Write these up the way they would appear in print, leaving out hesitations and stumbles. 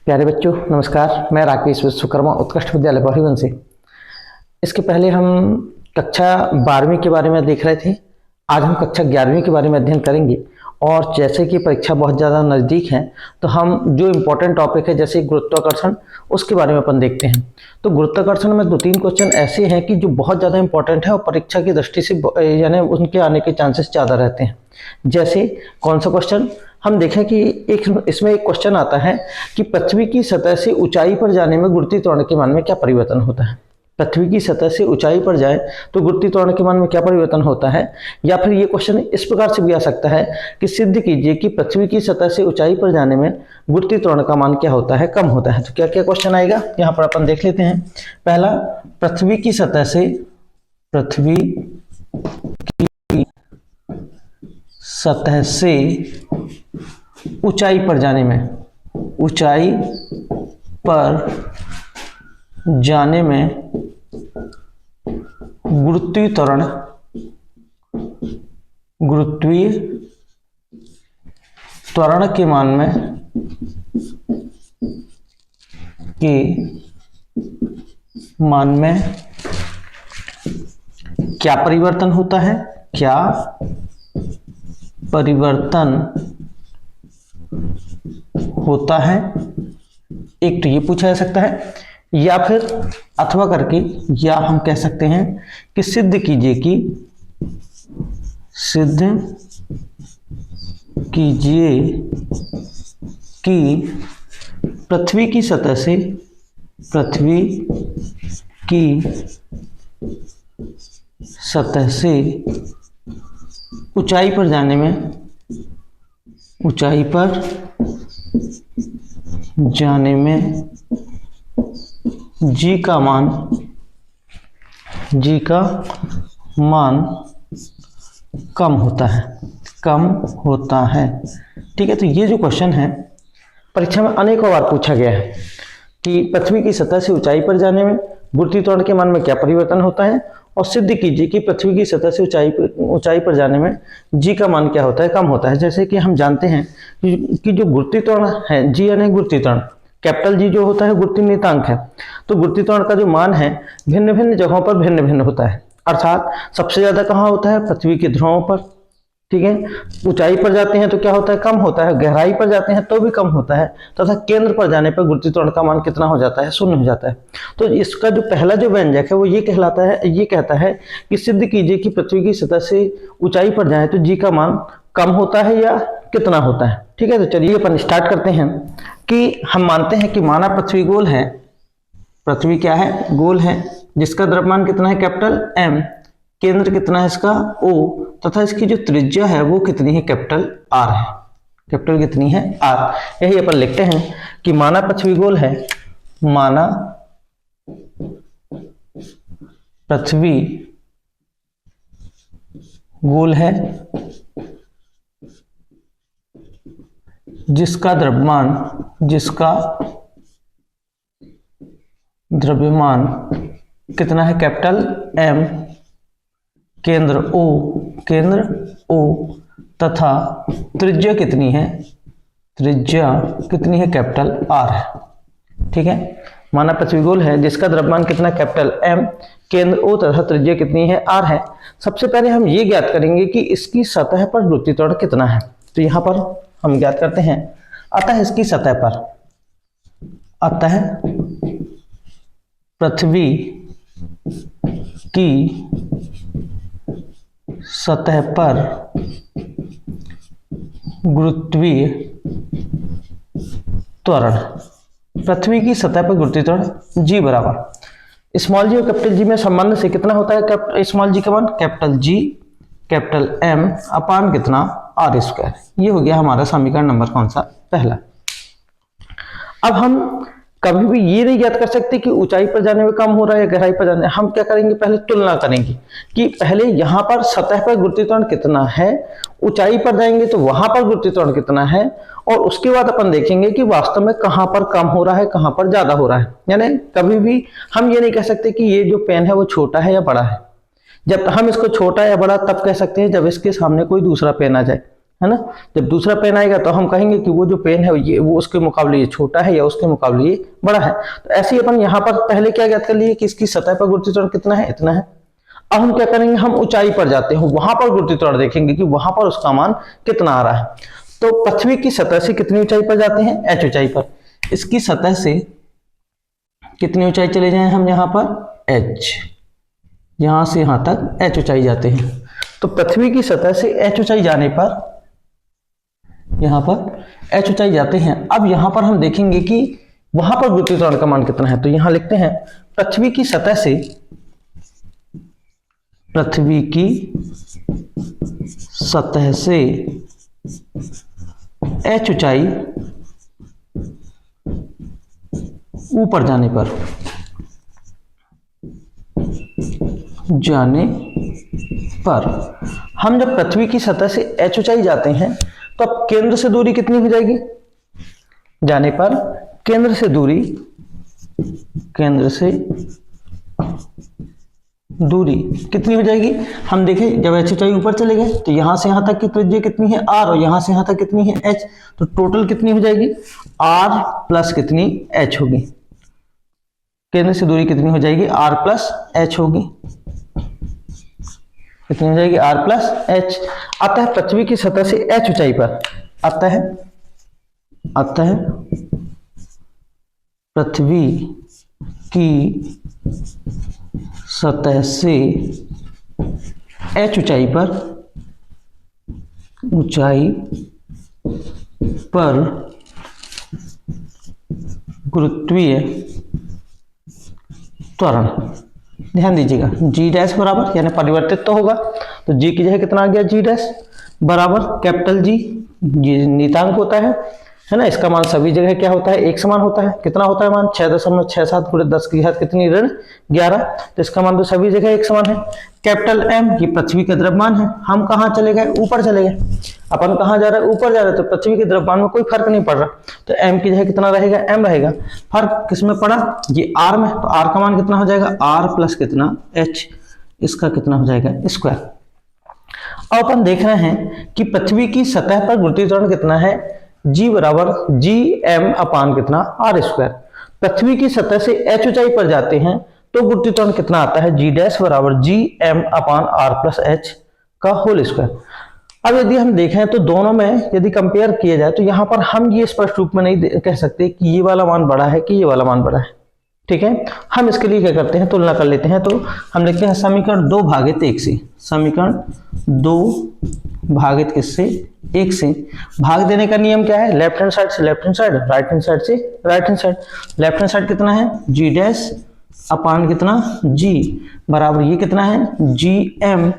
प्यारे बच्चों नमस्कार। मैं राकेश विश्वकर्मा उत्कृष्ट विद्यालय परिवहन से। इसके पहले हम कक्षा 12वीं के बारे में देख रहे थे। आज हम कक्षा 11वीं के बारे में अध्ययन करेंगे। और जैसे कि परीक्षा बहुत ज़्यादा नज़दीक है तो हम जो इम्पोर्टेंट टॉपिक है जैसे गुरुत्वाकर्षण उसके बारे में अपन देखते हैं। तो गुरुत्वाकर्षण में 2-3 क्वेश्चन ऐसे हैं कि जो बहुत ज़्यादा इंपॉर्टेंट है और परीक्षा की दृष्टि से यानी उनके आने के चांसेस ज़्यादा रहते हैं। जैसे कौन सा क्वेश्चन हम देखें कि इसमें एक क्वेश्चन आता है कि पृथ्वी की सतह से ऊंचाई पर जाने में गुरुत्वीय त्वरण के मान में क्या परिवर्तन होता है। पृथ्वी की सतह से ऊंचाई पर जाए तो गुरुत्वीय त्वरण के मान में क्या परिवर्तन होता है। या फिर ये क्वेश्चन इस प्रकार से भी आ सकता है कि सिद्ध कीजिए कि पृथ्वी की सतह से ऊंचाई पर जाने में गुरुत्वीय त्वरण का मान क्या होता है, कम होता है। तो क्या क्या क्वेश्चन आएगा यहाँ पर अपन देख लेते हैं। पहला, पृथ्वी की सतह से ऊंचाई पर जाने में गुरुत्वीय त्वरण के मान में क्या परिवर्तन होता है, एक तो ये पूछा जा सकता है। या फिर अथवा करके या हम कह सकते हैं कि सिद्ध कीजिए कि पृथ्वी की सतह से ऊंचाई पर जाने में जी का मान कम होता है। ठीक है, तो ये जो क्वेश्चन है परीक्षा में अनेकों बार पूछा गया है कि पृथ्वी की सतह से ऊंचाई पर जाने में गुरुत्वीय त्वरण के मान में क्या परिवर्तन होता है और सिद्ध कीजिए कि पृथ्वी की सतह से ऊंचाई पर जाने में जी का मान क्या होता है, कम होता है। जैसे कि हम जानते हैं कि जो गुरुत्वीय त्वरण है, जी यानी गुरुत्वीय त्वरण, कैपिटल जी जो होता है गुरुत्वीय नियतांक है। तो गुरुत्वीय त्वरण का जो मान है भिन्न भिन्न जगहों पर भिन्न भिन्न होता है। अर्थात सबसे ज्यादा कहाँ होता है, पृथ्वी के ध्रुवों पर। ठीक है, ऊंचाई पर जाते हैं तो क्या होता है, कम होता है। गहराई पर जाते हैं तो भी कम होता है तथा केंद्र पर जाने पर गुरुत्वीय त्वरण का मान कितना हो जाता है, 0 हो जाता है। तो इसका जो पहला जो व्यंजक है वो ये कहता है कि सिद्ध कीजिए कि पृथ्वी की सतह से ऊंचाई पर जाए तो जी का मान कम होता है या कितना होता है। ठीक है, तो चलिए अपन स्टार्ट करते हैं कि हम मानते हैं कि माना पृथ्वी गोल है। पृथ्वी क्या है, गोल है, जिसका द्रव्यमान कितना है, कैपिटल M, केंद्र कितना है इसका O, तथा इसकी जो त्रिज्या है वो कितनी है, कैपिटल R है। कैपिटल कितनी है, R। यही अपन लिखते हैं कि माना पृथ्वी गोल है, माना पृथ्वी गोल है जिसका द्रव्यमान कितना है, कैपिटल M, केंद्र O तथा त्रिज्या कितनी है, कैपिटल R है। ठीक है, माना पृथ्वी गोल है जिसका द्रव्यमान कितना, कैपिटल M, केंद्र O तथा त्रिज्या कितनी है, R है। सबसे पहले हम ये ज्ञात करेंगे कि इसकी सतह पर गुरुत्वीय त्वरण कितना है। तो यहां पर हम ज्ञात करते हैं, अतः इसकी पृथ्वी की सतह पर गुरुत्वीय त्वरण, पृथ्वी की सतह पर गुरुत्वीय त्वरण जी बराबर स्मॉल जी और कैपिटल जी में संबंध से कितना होता है, स्मॉल जी का मान कैपिटल जी, कैपिटल M अपान कितना, R²। ये हो गया हमारा समीकरण नंबर कौन सा, पहला। अब हम कभी भी ये नहीं ज्ञात कर सकते कि ऊंचाई पर जाने में कम हो रहा है या गहराई पर जाने। हम क्या करेंगे, पहले तुलना करेंगे कि पहले यहाँ पर सतह पर गुरुत्वीय त्वरण कितना है, ऊंचाई पर जाएंगे तो वहां पर गुरुत्वीय त्वरण कितना है, और उसके बाद अपन देखेंगे कि वास्तव में कहां पर कम हो रहा है, कहां पर ज्यादा हो रहा है। यानी कभी भी हम ये नहीं कह सकते कि ये जो पेन है वो छोटा है या बड़ा है। जब हम इसको छोटा या बड़ा तब कह सकते हैं जब इसके सामने कोई दूसरा पेन आ जाए। है ना। जब दूसरा पेन आएगा तो हम कहेंगे कि वो जो पेन है ये वो उसके मुकाबले ये छोटा है या उसके मुकाबले ये बड़ा है। तो ऐसे ही अपन यहाँ पर पहले क्या ज्ञात कर लिए कि इसकी सतह पर गुरुत्वीय त्वरण कितना है, इतना है। अब हम क्या करेंगे, हम ऊंचाई पर जाते हैं, वहां पर गुरुत्वीय त्वरण देखेंगे कि वहां पर उसका मान कितना आ रहा है। तो पृथ्वी की सतह से कितनी ऊंचाई पर जाते हैं, h ऊंचाई पर। इसकी सतह से कितनी ऊंचाई चले जाएं हम, यहाँ पर h, यहां से यहां तक h ऊंचाई जाते हैं। तो पृथ्वी की सतह से h ऊंचाई जाने पर, यहां पर h ऊंचाई जाते हैं। अब यहां पर हम देखेंगे कि वहां पर गुरुत्वीय त्वरण का मान कितना है। तो यहां लिखते हैं पृथ्वी की सतह से, पृथ्वी की सतह से h ऊंचाई ऊपर जाने पर, हम जब पृथ्वी की सतह से h ऊंचाई जाते हैं तो अब केंद्र से दूरी कितनी हो जाएगी, जाने पर केंद्र से दूरी कितनी हो जाएगी। हम देखें जब h ऊंचाई ऊपर चले गए तो यहां से यहां तक की त्रिज्या कितनी है r, और यहां से यहां तक कितनी है h। तो टोटल कितनी हो जाएगी, r प्लस कितनी h होगी। केंद्र से दूरी कितनी हो जाएगी, r प्लस h होगी। कितनी हो जाएगी, r प्लस h। अतः पृथ्वी की सतह से h ऊंचाई पर, अतः पृथ्वी की सतह से h ऊंचाई पर गुरुत्वीय त्वरण, ध्यान दीजिएगा, जी डैश बराबर, यानी परिवर्तित तो होगा, तो जी की जगह कितना आ गया, जी डैश बराबर कैपिटल जी, ये नियतांक होता है ना। इसका मान सभी जगह क्या होता है, एक समान होता है। कितना होता है मान, 6.67 गुणे 10 की घात कितनी, ऋण 11। तो इसका मान तो सभी जगह एक समान है। कैपिटल एम ये पृथ्वी का द्रव्यमान है। हम कहाँ चले गए, ऊपर चले गए। अपन कहाँ जा रहे हैं, ऊपर जा रहे हैं। तो पृथ्वी के द्रव्यमान में कोई फर्क नहीं पड़ रहा, तो एम की जगह कितना रहेगा, एम रहेगा। फर्क किसमें पड़ा, ये आर में। तो आर का मान कितना हो जाएगा, आर प्लस कितना एच, इसका कितना हो जाएगा, स्क्वायर। अब अपन देख रहे हैं कि पृथ्वी की सतह पर गुरुत्वीय त्वरण कितना है, जी बराबर जी एम अपान कितना, आर स्क्वायर। पृथ्वी की सतह से h ऊंचाई पर जाते हैं तो गुरुत्वीय त्वरण कितना आता है, जी डैश बराबर G M upon R plus H का होल स्क्वायर। अब यदि हम देखें तो दोनों में यदि कंपेयर किया जाए तो यहाँ पर हम ये स्पष्ट रूप में नहीं कह सकते कि ये वाला मान बड़ा है कि ये वाला मान बड़ा है, ठीक है। हम इसके लिए क्या करते हैं, तुलना कर लेते हैं। तो हम लिखते हैं समीकरण 2 भागित 1 से, समीकरण 2 भागित किससे, 1 से। भाग देने का नियम क्या है, लेफ्ट हैंड साइड से left hand side, right hand side से right hand side. Left hand side कितना है, जी डैश अपान कितना, जी बराबर ये कितना है, G M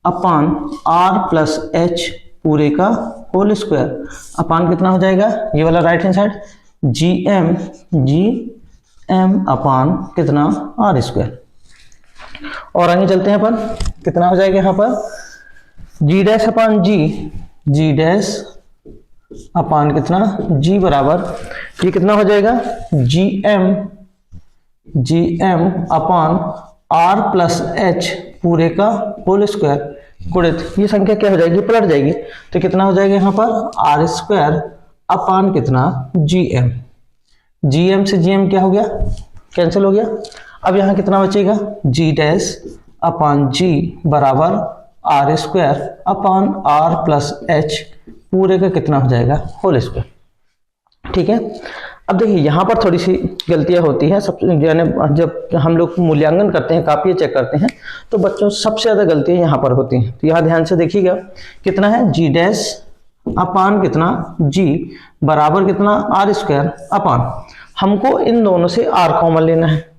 upon R plus H पूरे का होल स्क्वायर अपान कितना हो जाएगा, ये वाला राइट हैंड साइड, जी एम अपान कितना, आर स्क्वायर। और आगे चलते हैं अपन, कितना हो जाएगा यहाँ पर, जी डैश अपान जी डैश अपान कितना, जी बराबर ये कितना हो जाएगा, G M upon R plus H पूरे का होल स्क्वायर गुणित ये संख्या क्या हो जाएगी, पलट जाएगी। तो कितना हो जाएगा यहाँ पर, आर स्क्वायर अपान कितना, जी एम से जी एम क्या हो गया, कैंसिल हो गया। अब यहाँ कितना बचेगा, जी डैश अपान जी बराबर R square upon R plus H पूरे का कितना हो जाएगा, होल स्क्वायर, ठीक है। अब देखिए यहाँ पर थोड़ी सी गलतियां होती हैं, सब यानी जब हम लोग मूल्यांकन करते हैं, कापियाँ चेक करते हैं, तो बच्चों सबसे ज़्यादा गलतियां यहाँ पर होती हैं। तो यहाँ ध्यान से देखिएगा, कितना है, जी डैश अपान कितना, जी बराबर कितना, आर स्क्वायर अपान, हमको इन दोनों से आर कॉमन लेना है।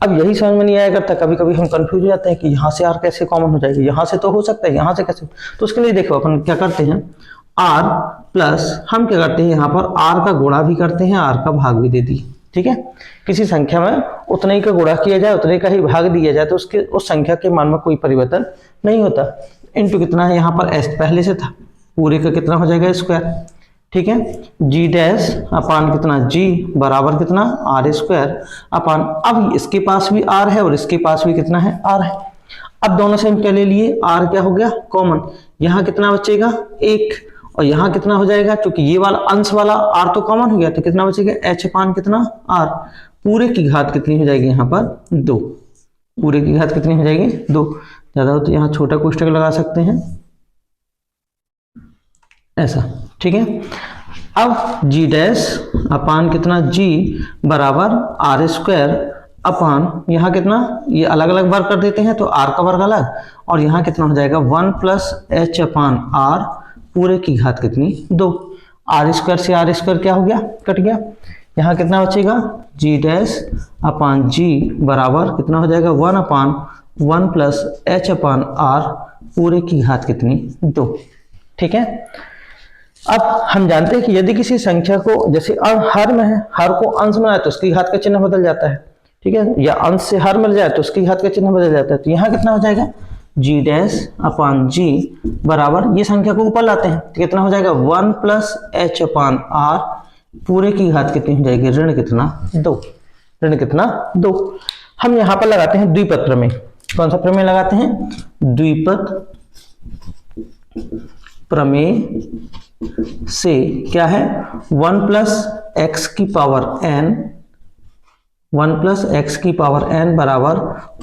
अब यही समझ में नहीं आया करता, कभी कभी हम कंफ्यूज हो जाते हैं कि यहाँ से आर कैसे कॉमन हो जाएगी, यहाँ से तो हो सकता है, यहाँ से कैसे। तो उसके लिए देखो अपन क्या करते हैं, आर प्लस हम क्या करते हैं, यहाँ पर आर का गुणा भी करते हैं, आर का भाग भी दे दी, ठीक है। किसी संख्या में उतने ही का गुणा किया जाए, उतने का ही भाग दिया जाए, तो उसके उस संख्या के मान में कोई परिवर्तन नहीं होता। इनटू कितना है, यहाँ पर एस पहले से था, पूरे का कितना हो जाएगा, स्क्वायर, ठीक है। जी डैश अपान कितना, जी बराबर कितना, आर स्क्वायर अपान, अब इसके पास भी आर है और इसके पास भी कितना है, आर है। अब दोनों से हम क्या ले लिए, आर क्या हो गया, कॉमन, यहाँ कितना बचेगा 1, और यहाँ कितना हो जाएगा, क्योंकि ये वाला अंश वाला r तो कॉमन हो गया, तो कितना बचेगा h अपान कितना r, पूरे की घात कितनी हो जाएगी यहाँ पर 2, पूरे की घात कितनी हो जाएगी 2। ज्यादा हो तो यहाँ छोटा कोष्ठक लगा सकते हैं ऐसा, ठीक है। अब g डैश अपान कितना g बराबर r स्क्वायर अपान यहाँ कितना, ये अलग अलग वर्ग कर देते हैं तो r का वर्ग अलग, और यहाँ कितना हो जाएगा 1 प्लस h अपान r पूरे की घात कितनी 2। r स्क्वायर से r स्क्वायर क्या हो गया, कट गया। यहाँ कितना बचेगा g डैश अपान g बराबर कितना हो जाएगा 1 अपान 1 प्लस h अपान r पूरे की घात कितनी 2, ठीक है। अब हम जानते हैं कि यदि किसी संख्या को, जैसे हर में है, हर को अंश में आए तो उसकी घात का चिन्ह बदल जाता है, ठीक है, या अंश से हर मिल जाए तो उसकी घात का चिन्ह बदल जाता है। तो यहाँ कितना हो जाएगा g डैश अपान g बराबर, ये संख्या को ऊपर लाते हैं तो कितना हो जाएगा 1 प्लस h अपान r पूरे की घात कितनी हो जाएगी, ऋण कितना 2, ऋण कितना 2। हम यहाँ पर लगाते हैं द्विपद प्रमेय। कौन सा प्रमेय लगाते हैं, द्विपद प्रमेय से क्या है 1 प्लस x की पावर n, 1 प्लस x की पावर n बराबर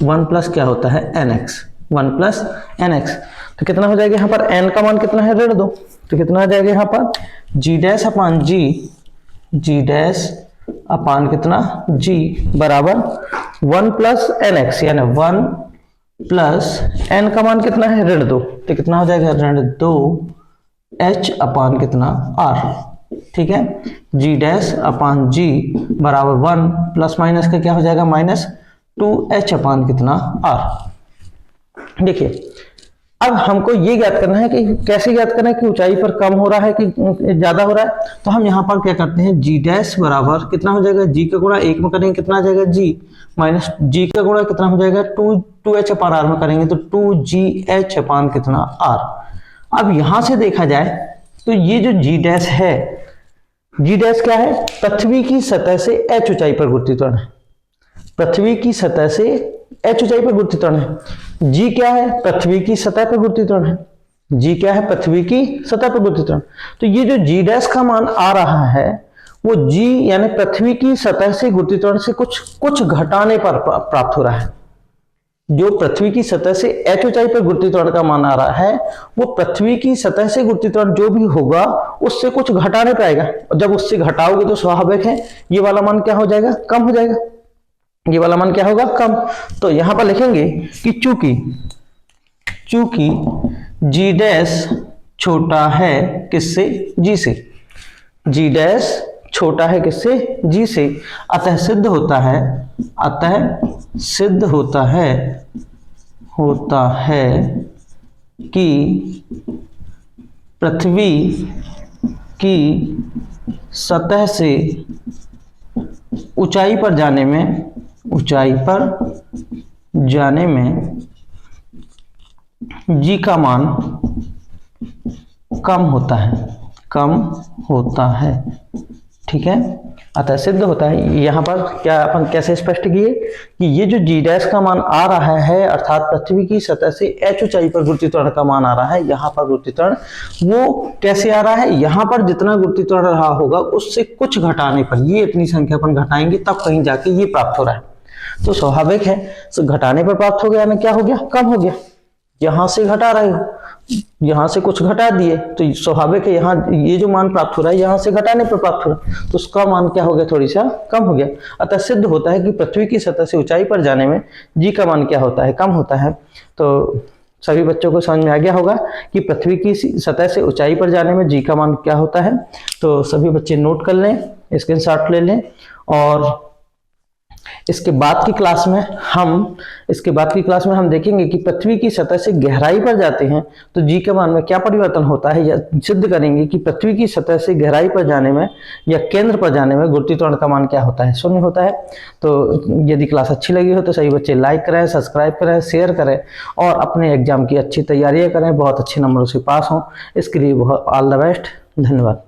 1 प्लस क्या होता है nx, 1 प्लस nx। तो कितना हो जाएगा यहाँ पर n का मान कितना है ऋण 2, तो कितना हो जाएगा यहाँ पर g डैश अपान g डैश अपान कितना g बराबर 1 प्लस nx, यानी 1 प्लस n का मान कितना है ऋण 2, तो कितना हो जाएगा ऋण 2 h अपान कितना r, ठीक है। g डैश अपान g बराबर 1 प्लस माइनस का क्या हो जाएगा माइनस 2h अपान कितना r। देखिए अब हमको ये ज्ञात करना है कि कैसे ज्ञात करना है कि ऊंचाई पर कम हो रहा है कि ज्यादा हो रहा है। तो हम यहाँ पर क्या करते हैं, g डैश बराबर कितना हो जाएगा, g का गुणा 1 में करेंगे कितना आ जाएगा g, माइनस g का गुणा कितना हो जाएगा 2h अपान r में करेंगे तो 2gh अपान कितना r। अब यहां से देखा जाए तो ये जो g डैश है, g डैश क्या है, पृथ्वी की सतह से h ऊंचाई पर गुरुत्वीय त्वरण है, पृथ्वी की सतह से h ऊंचाई पर गुरुत्वीय त्वरण है। g क्या है, पृथ्वी की सतह पर गुरुत्वीय त्वरण है, g क्या है, पृथ्वी की सतह पर गुरुत्वीय त्वरण। तो ये जो g डैश का मान आ रहा है वो g यानी पृथ्वी की सतह से गुरुत्वीय त्वरण से कुछ घटाने पर प्राप्त हो रहा है। जो पृथ्वी की सतह से h ऊंचाई पर गुरुत्वीय त्वरण का मान आ रहा है वो पृथ्वी की सतह से गुरुत्वीय त्वरण जो भी होगा उससे कुछ घटाने पर आएगा, और जब उससे घटाओगे तो स्वाभाविक है ये वाला मान क्या हो जाएगा, कम हो जाएगा, ये वाला मान क्या होगा कम। तो यहां पर लिखेंगे कि चूंकि g डैश छोटा है किससे, g से, g डैश छोटा है किससे, g से, अतः सिद्ध होता है कि पृथ्वी की सतह से ऊंचाई पर जाने में g का मान कम होता है, ठीक है। अतः सिद्ध होता है, यहाँ पर क्या अपन कैसे स्पष्ट किए कि ये जो g डैश का मान आ रहा है अर्थात पृथ्वी की सतह से h ऊंचाई पर गुरुत्वीय त्वरण का मान आ रहा है, यहाँ पर गुरुत्वीय त्वरण वो कैसे आ रहा है, यहाँ पर जितना गुरुत्वीय त्वरण रहा होगा उससे कुछ घटाने पर, ये इतनी संख्या अपन घटाएंगे तब कहीं जाके ये प्राप्त हो रहा है। तो स्वाभाविक है तो घटाने पर प्राप्त हो गया ना, क्या हो गया, कम हो गया। यहां से घटा रहे हो, यहां से कुछ घटा दिए तो स्वाभाविक है यहाँ ये जो मान प्राप्त हो रहा है यहाँ से घटाने पर प्राप्त हो रहा है तो उसका मान क्या हो गया, थोड़ी सा कम हो गया। अतः सिद्ध होता है कि पृथ्वी की सतह से ऊंचाई पर जाने में g का मान क्या होता है, कम होता है। तो सभी बच्चों को समझ में आ गया होगा कि पृथ्वी की सतह से ऊंचाई पर जाने में g का मान क्या होता है। तो सभी बच्चे नोट कर लें, स्क्रीनशॉट ले लें, और इसके बाद की क्लास में हम देखेंगे कि पृथ्वी की सतह से गहराई पर जाते हैं तो g के मान में क्या परिवर्तन होता है, या सिद्ध करेंगे कि पृथ्वी की सतह से गहराई पर जाने में या केंद्र पर जाने में गुरुत्वीय त्वरण का मान क्या होता है, 0 होता है। तो यदि क्लास अच्छी लगी हो तो सभी बच्चे लाइक करें, सब्सक्राइब करें, शेयर करें और अपने एग्जाम की अच्छी तैयारियां करें, बहुत अच्छे नंबरों से पास हों। इसके लिए बहुत ऑल द बेस्ट, धन्यवाद।